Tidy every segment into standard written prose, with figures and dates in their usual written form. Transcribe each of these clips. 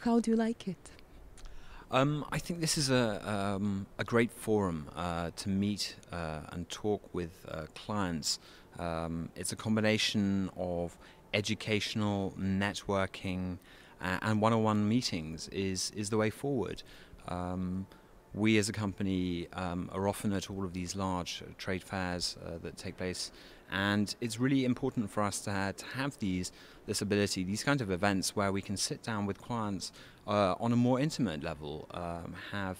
How do you like it? I think this is a great forum to meet and talk with clients. It's a combination of educational, networking, and one-on-one meetings is the way forward. We as a company are often at all of these large trade fairs that take place, and it's really important for us to have this ability, these kinds of events where we can sit down with clients on a more intimate level, have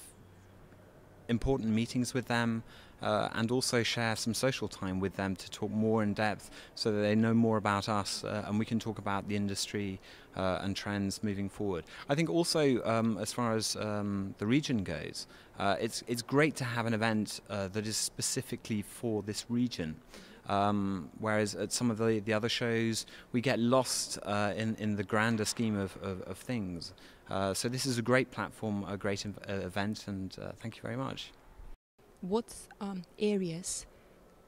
important meetings with them, and also share some social time with them to talk more in depth so that they know more about us, and we can talk about the industry and trends moving forward. I think also as far as the region goes, it's great to have an event that is specifically for this region. Whereas at some of the other shows, we get lost in the grander scheme of things. So this is a great platform, a great event, and thank you very much. What areas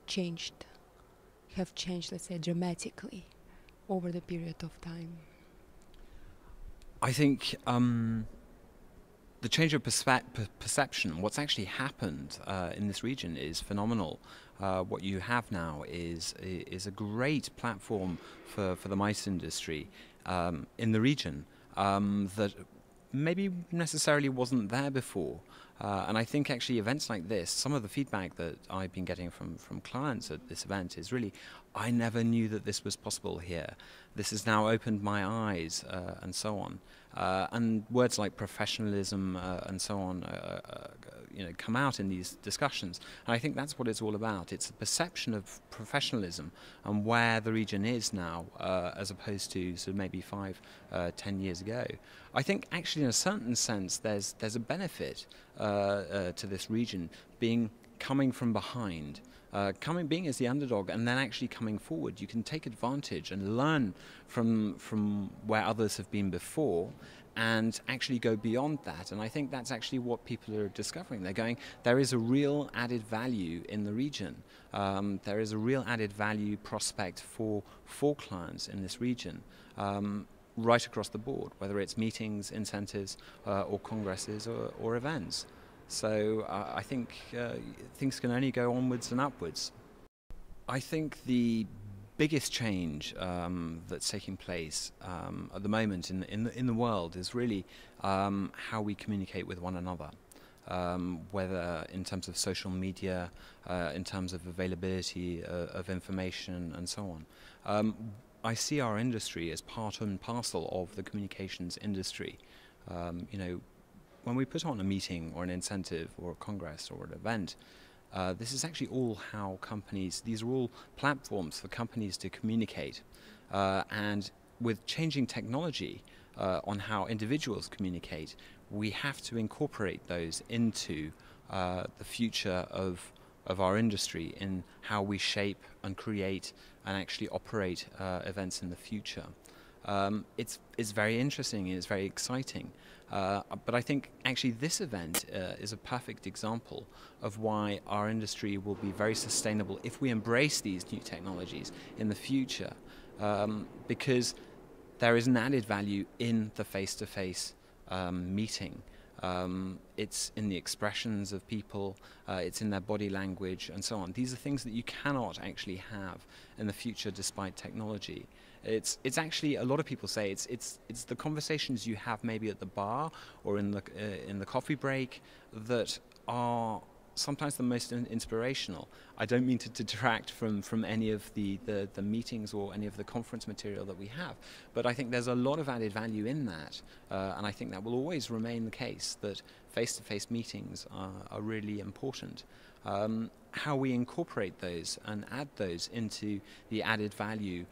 changed, have changed, let's say, dramatically over the period of time? I think the change of perception, what's actually happened in this region is phenomenal. What you have now is a great platform for the mice industry in the region that maybe necessarily wasn't there before. And I think actually events like this, some of the feedback that I've been getting from clients at this event is really, I never knew that this was possible here. This has now opened my eyes, and so on. And words like professionalism and so on, come out in these discussions. And I think that's what it's all about. It's a perception of professionalism and where the region is now, as opposed to sort of maybe 5-10 years ago. I think actually in a certain sense there's a benefit to this region coming from behind, being as the underdog, and then actually coming forward. You can take advantage and learn from where others have been before, and actually go beyond that. And I think that's actually what people are discovering. They're going, there is a real added value in the region. There is a real added value prospect for clients in this region. Right across the board, whether it's meetings, incentives, or congresses or events. So I think things can only go onwards and upwards. I think the biggest change that's taking place at the moment in the world is really how we communicate with one another. Whether in terms of social media, in terms of availability of information, and so on. I see our industry as part and parcel of the communications industry. When we put on a meeting or an incentive or a congress or an event, this is actually all how these are all platforms for companies to communicate. And with changing technology on how individuals communicate, we have to incorporate those into the future of our industry, in how we shape and create and actually operate events in the future. It's very interesting and it's very exciting. But I think actually this event is a perfect example of why our industry will be very sustainable if we embrace these new technologies in the future, because there is an added value in the face-to-face meeting. It's in the expressions of people, it's in their body language and so on. These are things that you cannot actually have in the future despite technology. It's actually, a lot of people say it's the conversations you have maybe at the bar or in the coffee break that are sometimes the most inspirational. I don't mean to detract from any of the meetings or any of the conference material that we have, but I think there's a lot of added value in that, and I think that will always remain the case, that face-to-face meetings are really important. How we incorporate those and add those into the added value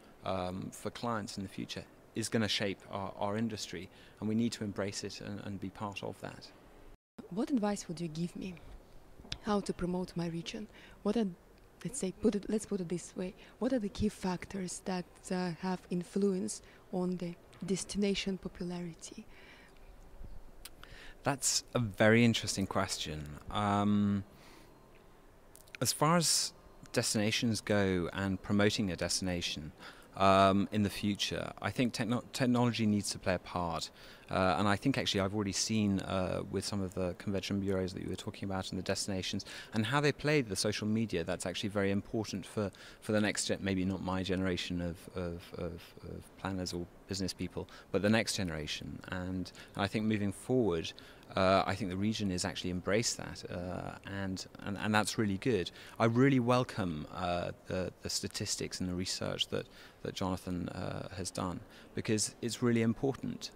for clients in the future is going to shape our industry, and we need to embrace it and be part of that. What advice would you give me? How to promote my region? What are, let's put it this way, what are the key factors that have influence on the destination popularity? That's a very interesting question. As far as destinations go and promoting a destination in the future, I think technology needs to play a part. And I think actually I've already seen with some of the convention bureaus that you were talking about and the destinations and how they play the social media. That's actually very important for the next maybe not my generation of planners or business people, but the next generation. And I think moving forward, I think the region has actually embraced that, and that's really good. I really welcome the statistics and the research that Jonathan has done, because it's really important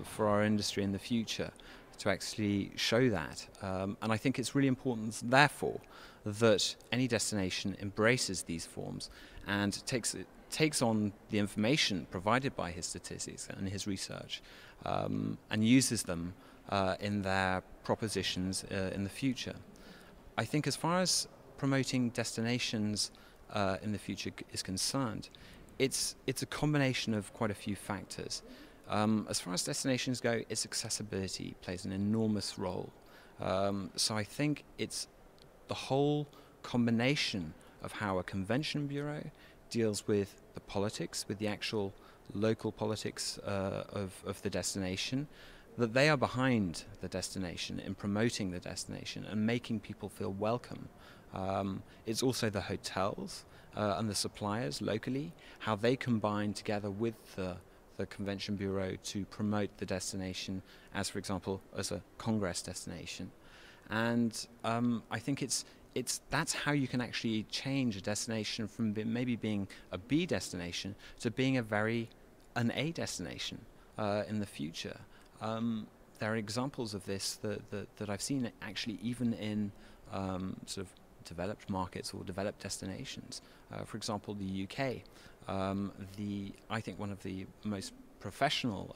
for our industry in the future to actually show that. And I think it's really important, therefore, that any destination embraces these forms and takes on the information provided by his statistics and his research, and uses them in their propositions in the future. I think as far as promoting destinations in the future is concerned, it's a combination of quite a few factors. As far as destinations go, its accessibility plays an enormous role. So I think it's the whole combination of how a convention bureau deals with the politics, with the actual local politics of the destination, that they are behind the destination in promoting the destination and making people feel welcome. It's also the hotels and the suppliers locally, how they combine together with the Convention Bureau to promote the destination as, for example, as a congress destination. And I think that's how you can actually change a destination from maybe being a B destination to being an A destination in the future. There are examples of this that I've seen actually even in sort of developed markets or developed destinations. For example, the UK. I think one of the most professional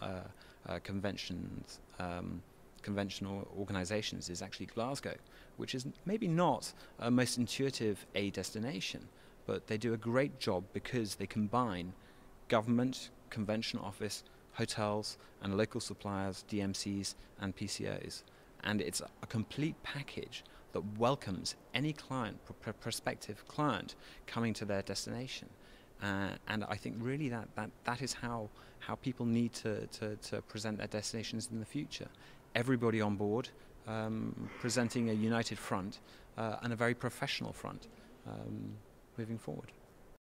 conventional organisations is actually Glasgow, which is maybe not a most intuitive A destination, but they do a great job because they combine government, convention office, hotels and local suppliers, DMCs and PCOs. And it's a complete package that welcomes any client, prospective client, coming to their destination. And I think really that is how people need to present their destinations in the future. Everybody on board, presenting a united front and a very professional front moving forward.